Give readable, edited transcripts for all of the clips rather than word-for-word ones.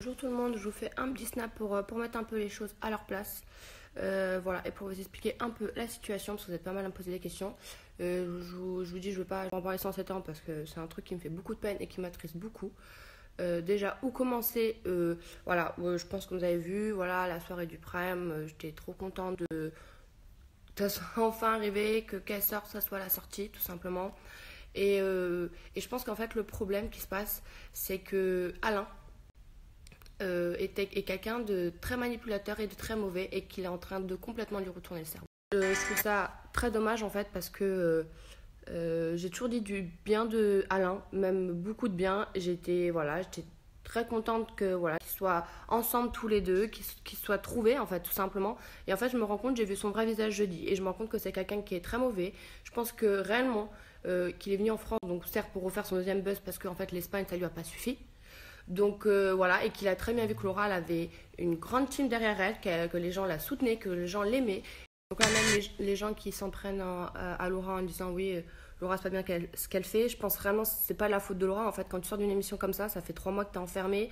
Bonjour tout le monde, je vous fais un petit snap pour mettre un peu les choses à leur place. Voilà, et pour vous expliquer un peu la situation, parce que vous êtes pas mal à me poser des questions. Je vous dis, je ne vais pas en parler sans s'étendre parce que c'est un truc qui me fait beaucoup de peine et qui m'attriste beaucoup. Déjà, où commencer Voilà, je pense que vous avez vu, voilà, la soirée du Prime, j'étais trop contente de que ça soit enfin arrivé, qu'elle sorte, ça soit la sortie, tout simplement. Et je pense qu'en fait, le problème qui se passe, c'est que Alain, est quelqu'un de très manipulateur et de très mauvais et qu'il est en train de complètement lui retourner le cerveau. Je trouve ça très dommage en fait parce que j'ai toujours dit du bien de Alain, même beaucoup de bien. J'étais très contente que voilà qu'ils soient ensemble tous les deux, qu'ils soient trouvés en fait tout simplement. Et en fait je me rends compte, j'ai vu son vrai visage jeudi et je me rends compte que c'est quelqu'un qui est très mauvais. Je pense que réellement qu'il est venu en France, donc certes pour refaire son deuxième buzz parce qu'en fait l'Espagne ça lui a pas suffi. Donc voilà, et qu'il a très bien vu que Laura elle avait une grande team derrière elle, que les gens la soutenaient, que les gens l'aimaient. Donc là, même les gens qui s'en prennent à Laura en disant oui, Laura c'est pas bien ce qu'elle fait, je pense vraiment que c'est pas la faute de Laura. En fait, quand tu sors d'une émission comme ça fait 3 mois que t'es enfermé,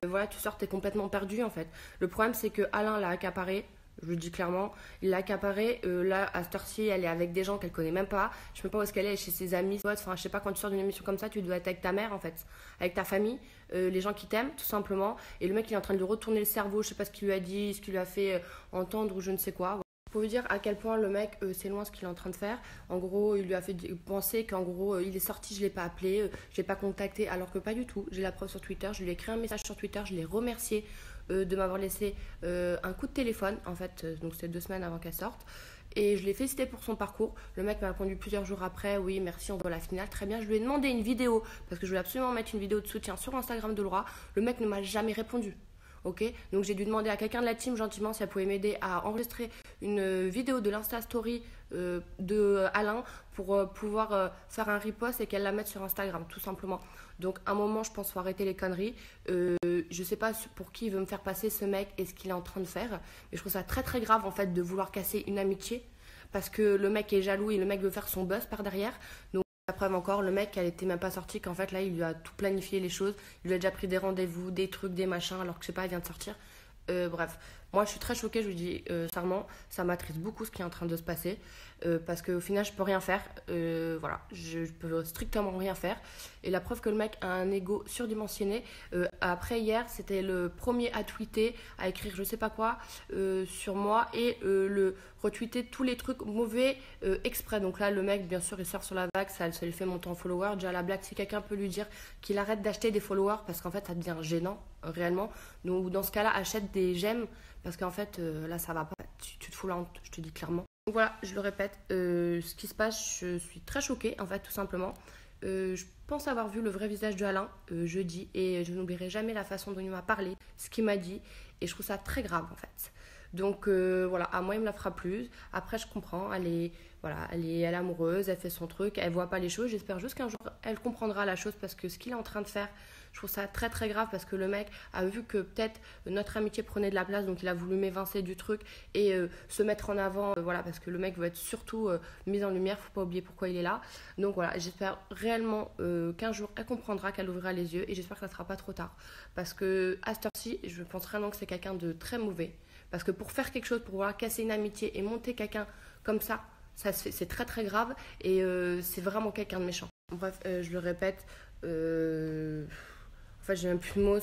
voilà, tu sors, t'es complètement perdu en fait. Le problème c'est que Alain l'a accaparé. Je le dis clairement, il l'a accaparé. Là, à cette heure-ci, elle est avec des gens qu'elle connaît même pas. Je sais pas où est-ce qu'elle est, chez ses amis. Enfin, je sais pas, quand tu sors d'une émission comme ça, tu dois être avec ta mère en fait, avec ta famille, les gens qui t'aiment, tout simplement. Et le mec, il est en train de lui retourner le cerveau. Je sais pas ce qu'il lui a dit, ce qu'il lui a fait entendre ou je ne sais quoi. Pour vous dire à quel point le mec, c'est loin ce qu'il est en train de faire. En gros, il lui a fait penser qu'en gros, il est sorti, je l'ai pas appelé, je l'ai pas contacté, alors que pas du tout. J'ai la preuve sur Twitter, je lui ai écrit un message sur Twitter, je l'ai remercié de m'avoir laissé un coup de téléphone, en fait, donc c'était 2 semaines avant qu'elle sorte. Et je l'ai félicité pour son parcours. Le mec m'a répondu plusieurs jours après, oui, merci, on voit la finale, très bien. Je lui ai demandé une vidéo, parce que je voulais absolument mettre une vidéo de soutien sur Instagram de Laura. Le mec ne m'a jamais répondu. Ok, donc j'ai dû demander à quelqu'un de la team gentiment si elle pouvait m'aider à enregistrer une vidéo de l'Insta Story de Alain pour pouvoir faire un repost et qu'elle la mette sur Instagram, tout simplement. Donc à un moment, je pense qu'il faut arrêter les conneries. Je sais pas pour qui il veut me faire passer ce mec et ce qu'il est en train de faire, mais je trouve ça très très grave en fait de vouloir casser une amitié parce que le mec est jaloux et le mec veut faire son buzz par derrière. Donc la preuve encore, le mec, elle était même pas sortie, qu'en fait là, il lui a tout planifié les choses. Il lui a déjà pris des rendez-vous, des trucs, des machins, alors que je sais pas, elle vient de sortir. Bref, moi je suis très choquée, je vous dis sincèrement, ça m'attriste beaucoup ce qui est en train de se passer parce qu'au final je peux rien faire, voilà, je peux strictement rien faire. Et la preuve que le mec a un ego surdimensionné, après hier c'était le premier à tweeter, à écrire je sais pas quoi sur moi et le retweeter tous les trucs mauvais exprès. Donc là le mec bien sûr il sort sur la vague, ça lui fait monter en follower. Déjà la blague, si quelqu'un peut lui dire qu'il arrête d'acheter des followers parce qu'en fait ça devient gênant réellement. Donc dans ce cas-là achète des j'aime parce qu'en fait là ça va pas, tu te fous la honte, je te dis clairement. Donc voilà, je le répète, ce qui se passe, je suis très choquée en fait tout simplement. Je pense avoir vu le vrai visage de Alain jeudi et je n'oublierai jamais la façon dont il m'a parlé, ce qu'il m'a dit et je trouve ça très grave en fait. Donc voilà, à moi il me la fera plus. Après je comprends, elle est amoureuse, elle fait son truc, elle voit pas les choses. J'espère juste qu'un jour elle comprendra la chose parce que ce qu'il est en train de faire, je trouve ça très très grave parce que le mec a vu que peut-être notre amitié prenait de la place, donc il a voulu m'évincer du truc et se mettre en avant, voilà, parce que le mec veut être surtout mis en lumière, faut pas oublier pourquoi il est là. Donc voilà, j'espère réellement qu'un jour elle comprendra, qu'elle ouvrira les yeux et j'espère que ça sera pas trop tard. Parce que à cette heure-ci, je pense vraiment que c'est quelqu'un de très mauvais. Parce que pour faire quelque chose, pour vouloir casser une amitié et monter quelqu'un comme ça, c'est très très grave et c'est vraiment quelqu'un de méchant. Bref, je le répète, en fait j'ai même plus de mots,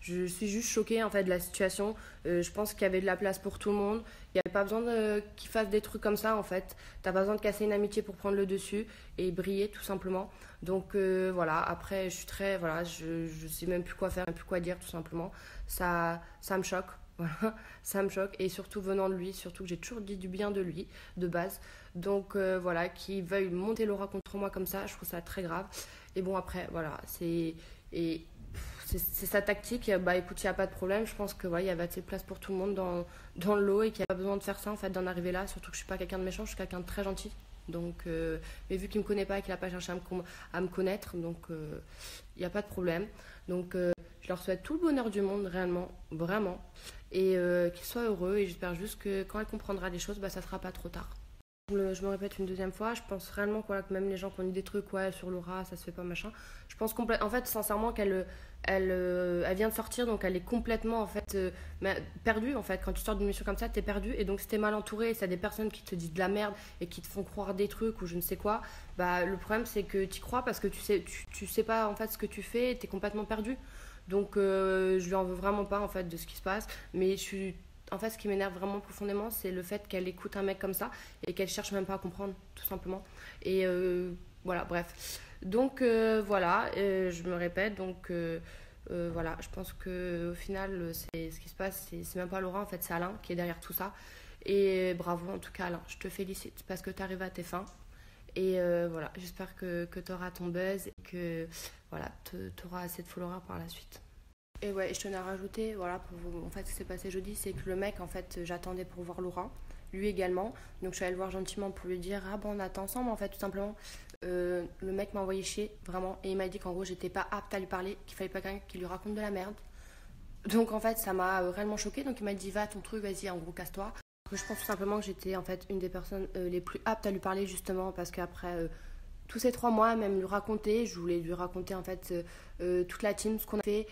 je suis juste choquée en fait de la situation. Je pense qu'il y avait de la place pour tout le monde. Il n'y avait pas besoin qu'il fasse des trucs comme ça en fait. T'as pas besoin de casser une amitié pour prendre le dessus et briller tout simplement. Donc voilà, après je suis très, voilà, je sais même plus quoi faire, même plus quoi dire tout simplement. Ça me choque. Voilà, ça me choque et surtout venant de lui, surtout que j'ai toujours dit du bien de lui de base. Donc voilà, qu'il veuille monter l'aura contre moi comme ça, je trouve ça très grave. Et bon après voilà, c'est sa tactique. Bah écoute, il n'y a pas de problème. Je pense que voilà, il y avait assez de place pour tout le monde dans le lot et qu'il n'y a pas besoin de faire ça en fait, d'en arriver là. Surtout que je suis pas quelqu'un de méchant, je suis quelqu'un de très gentil. Donc, mais vu qu'il me connaît pas et qu'il n'a pas cherché à me connaître, donc il n'y a pas de problème. Donc je leur souhaite tout le bonheur du monde, réellement, vraiment, et qu'ils soient heureux. Et j'espère juste que quand elle comprendra les choses, bah, ça sera pas trop tard. Je me répète une deuxième fois, je pense réellement voilà, que même les gens qui ont dit des trucs ouais, sur Laura, ça se fait pas machin, je pense complètement, en fait, sincèrement, elle vient de sortir, donc elle est complètement en fait perdue. En fait, quand tu sors d'une mission comme ça, t'es perdu. Et donc, si t'es mal entouré, si t'as des personnes qui te disent de la merde et qui te font croire des trucs ou je ne sais quoi, bah le problème c'est que t'y crois parce que tu sais pas en fait ce que tu fais, et t'es complètement perdu. Donc, je lui en veux vraiment pas en fait de ce qui se passe, mais je suis en fait, ce qui m'énerve vraiment profondément, c'est le fait qu'elle écoute un mec comme ça et qu'elle cherche même pas à comprendre, tout simplement. Et voilà, bref. Donc voilà, je me répète. Donc voilà, je pense que au final, c'est ce qui se passe, c'est même pas Laura, en fait, c'est Alain qui est derrière tout ça. Et bravo, en tout cas, Alain, je te félicite parce que tu arrives à tes fins. Et voilà, j'espère que tu auras ton buzz et que voilà, tu auras assez de followers par la suite. Et ouais, je tenais à rajouter, voilà, pour vous, en fait, ce qui s'est passé jeudi, c'est que le mec, en fait, j'attendais pour voir Laura, lui également. Donc je suis allée le voir gentiment pour lui dire, ah bon, on attend ensemble, en fait, tout simplement. Le mec m'a envoyé chier, vraiment, et il m'a dit qu'en gros, j'étais pas apte à lui parler, qu'il fallait pas quelqu'un qui lui raconte de la merde. Donc en fait, ça m'a réellement choquée. Donc il m'a dit, va, ton truc, vas-y, en gros, casse-toi. Je pense tout simplement que j'étais, en fait, une des personnes les plus aptes à lui parler, justement, parce qu'après tous ces 3 mois, même lui raconter. Je voulais lui raconter en fait toute la team, ce qu'on a fait,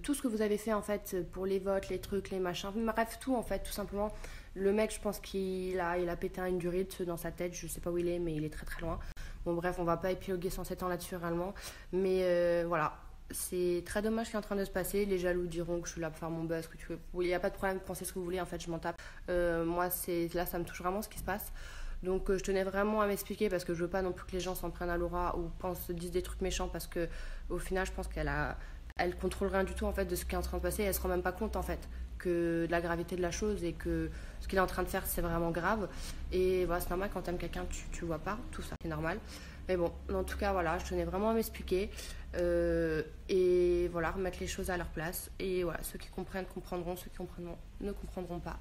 tout ce que vous avez fait en fait pour les votes, les trucs, les machins, bref, tout en fait, tout simplement. Le mec, je pense il a pété une durite dans sa tête, je sais pas où il est, mais il est très très loin. Bon, bref, on va pas épiloguer 107 ans là-dessus réellement, mais voilà. C'est très dommage ce qui est en train de se passer. Les jaloux diront que je suis là pour faire mon buzz, que tu veux. Il n'y a pas de problème, pensez ce que vous voulez, en fait, je m'en tape. Moi, là, ça me touche vraiment ce qui se passe. Donc je tenais vraiment à m'expliquer parce que je veux pas non plus que les gens s'en prennent à Laura ou disent des trucs méchants parce que au final je pense elle contrôle rien du tout en fait de ce qui est en train de passer et elle se rend même pas compte en fait que de la gravité de la chose et que ce qu'il est en train de faire c'est vraiment grave. Et voilà, c'est normal quand t'aimes quelqu'un tu vois pas tout ça, c'est normal. Mais bon, en tout cas voilà, je tenais vraiment à m'expliquer et voilà, remettre les choses à leur place. Et voilà, ceux qui comprennent comprendront, ceux qui comprendront ne comprendront pas.